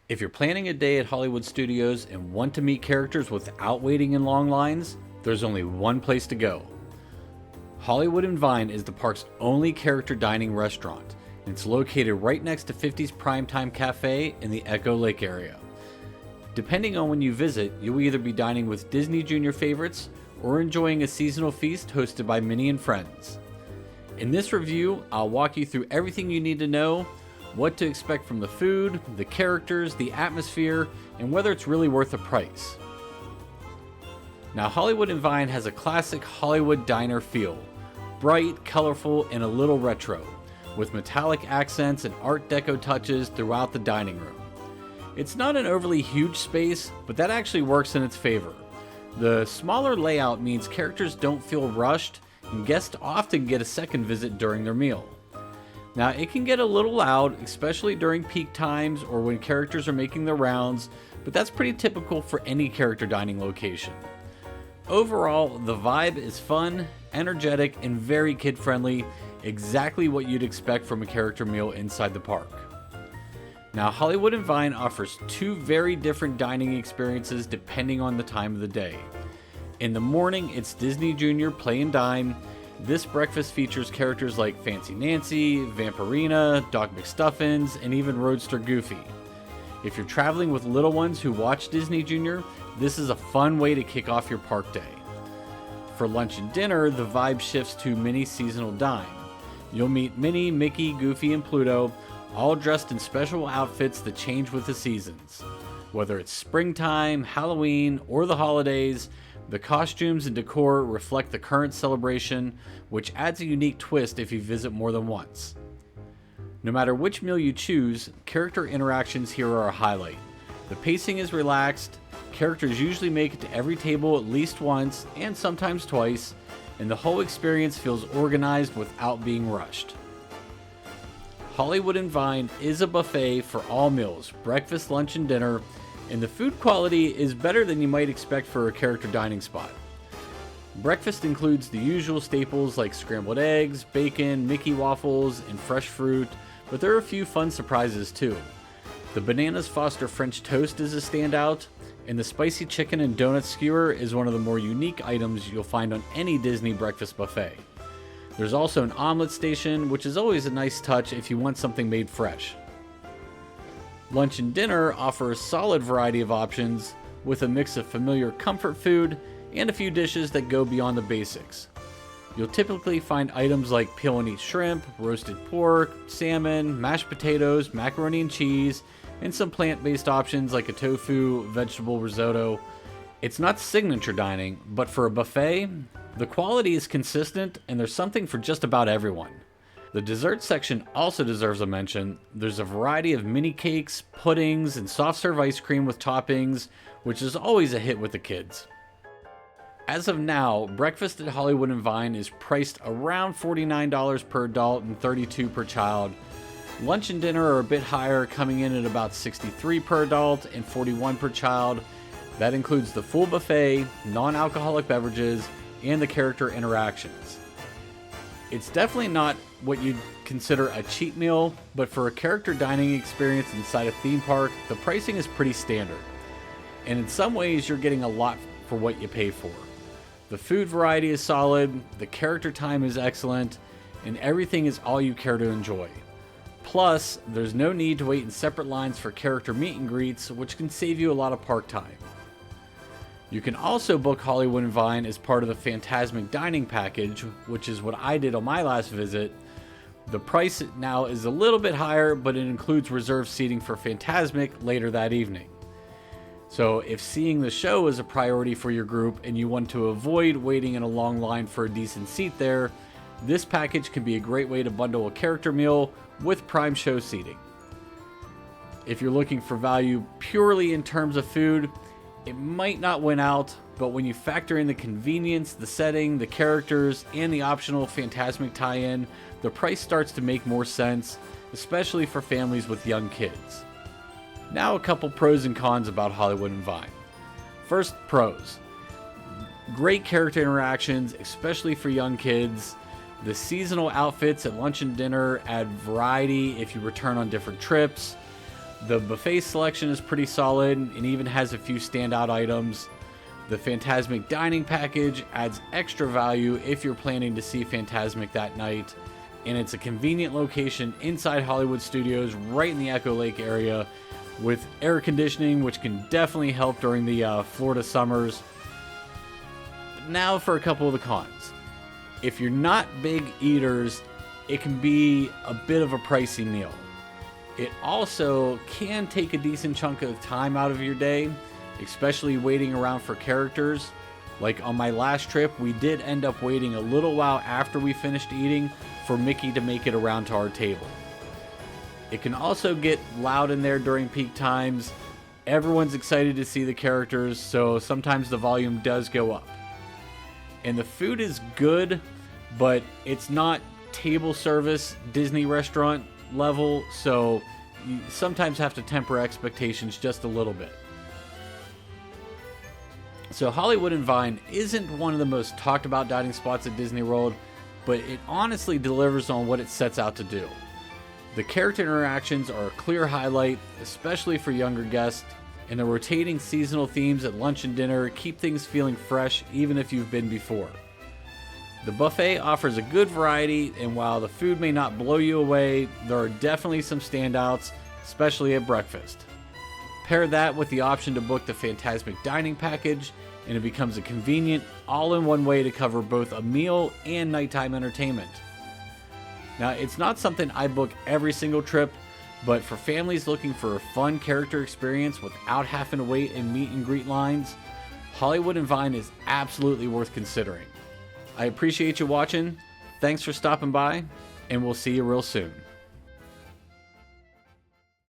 If you're planning a day at Hollywood Studios and want to meet characters without waiting in long lines, there's only one place to go. Hollywood and Vine is the park's only character dining restaurant, and it's located right next to 50's Primetime Cafe in the Echo Lake area. Depending on when you visit, you'll either be dining with Disney Junior favorites or enjoying a seasonal feast hosted by Minnie and friends. In this review, I'll walk you through everything you need to know, what to expect from the food, the characters, the atmosphere, and whether it's really worth the price. Now, Hollywood and Vine has a classic Hollywood diner feel, bright, colorful, and a little retro, with metallic accents and Art Deco touches throughout the dining room. It's not an overly huge space, but that actually works in its favor. The smaller layout means characters don't feel rushed, and guests often get a second visit during their meal. Now, it can get a little loud, especially during peak times or when characters are making their rounds, but that's pretty typical for any character dining location. Overall, the vibe is fun, energetic, and very kid-friendly, exactly what you'd expect from a character meal inside the park. Now, Hollywood and Vine offers two very different dining experiences depending on the time of the day. In the morning, it's Disney Junior Play and Dine. This breakfast features characters like Fancy Nancy, Vampirina, Doc McStuffins, and even Roadster Goofy. If you're traveling with little ones who watch Disney Junior, this is a fun way to kick off your park day. For lunch and dinner, the vibe shifts to Minnie Seasonal Dine. You'll meet Minnie, Mickey, Goofy, and Pluto, all dressed in special outfits that change with the seasons. Whether it's springtime, Halloween, or the holidays, the costumes and decor reflect the current celebration, which adds a unique twist if you visit more than once. No matter which meal you choose, character interactions here are a highlight. The pacing is relaxed, characters usually make it to every table at least once and sometimes twice, and the whole experience feels organized without being rushed. Hollywood and Vine is a buffet for all meals, breakfast, lunch, and dinner, and the food quality is better than you might expect for a character dining spot. Breakfast includes the usual staples like scrambled eggs, bacon, Mickey waffles, and fresh fruit, but there are a few fun surprises too. The Bananas Foster French toast is a standout, and the spicy chicken and donut skewer is one of the more unique items you'll find on any Disney breakfast buffet. There's also an omelet station, which is always a nice touch if you want something made fresh. Lunch and dinner offer a solid variety of options, with a mix of familiar comfort food and a few dishes that go beyond the basics. You'll typically find items like peel and eat shrimp, roasted pork, salmon, mashed potatoes, macaroni and cheese, and some plant-based options like a tofu, vegetable risotto. It's not signature dining, but for a buffet, the quality is consistent and there's something for just about everyone. The dessert section also deserves a mention. There's a variety of mini cakes, puddings, and soft serve ice cream with toppings, which is always a hit with the kids. As of now, breakfast at Hollywood and Vine is priced around $49 per adult and $32 per child. Lunch and dinner are a bit higher, coming in at about $63 per adult and $41 per child. That includes the full buffet, non-alcoholic beverages, and the character interactions. It's definitely not what you'd consider a cheap meal, but for a character dining experience inside a theme park, the pricing is pretty standard. And in some ways, you're getting a lot for what you pay for. The food variety is solid, the character time is excellent, and everything is all you care to enjoy. Plus, there's no need to wait in separate lines for character meet and greets, which can save you a lot of park time. You can also book Hollywood and Vine as part of the Fantasmic dining package, which is what I did on my last visit. The price now is a little bit higher, but it includes reserved seating for Fantasmic later that evening. So if seeing the show is a priority for your group and you want to avoid waiting in a long line for a decent seat there, this package can be a great way to bundle a character meal with prime show seating. If you're looking for value purely in terms of food, it might not win out, but when you factor in the convenience, the setting, the characters, and the optional Fantasmic tie-in, the price starts to make more sense, especially for families with young kids. Now a couple pros and cons about Hollywood and Vine. First, pros. Great character interactions, especially for young kids. The seasonal outfits at lunch and dinner add variety if you return on different trips. The buffet selection is pretty solid and even has a few standout items. The Fantasmic dining package adds extra value if you're planning to see Fantasmic that night, and it's a convenient location inside Hollywood Studios right in the Echo Lake area with air conditioning, which can definitely help during the Florida summers. Now for a couple of the cons. If you're not big eaters, it can be a bit of a pricey meal. It also can take a decent chunk of time out of your day, especially waiting around for characters. Like on my last trip, we did end up waiting a little while after we finished eating for Mickey to make it around to our table. It can also get loud in there during peak times. Everyone's excited to see the characters, so sometimes the volume does go up. And the food is good, but it's not table service Disney restaurant level, so you sometimes have to temper expectations just a little bit. So Hollywood and Vine isn't one of the most talked about dining spots at Disney World, but it honestly delivers on what it sets out to do. The character interactions are a clear highlight, especially for younger guests, and the rotating seasonal themes at lunch and dinner keep things feeling fresh even if you've been before. The buffet offers a good variety, and while the food may not blow you away, there are definitely some standouts, especially at breakfast. Pair that with the option to book the Fantasmic dining package, and it becomes a convenient, all-in-one way to cover both a meal and nighttime entertainment. Now, it's not something I book every single trip, but for families looking for a fun character experience without having to wait in meet and greet lines, Hollywood and Vine is absolutely worth considering. I appreciate you watching, thanks for stopping by, and we'll see you real soon.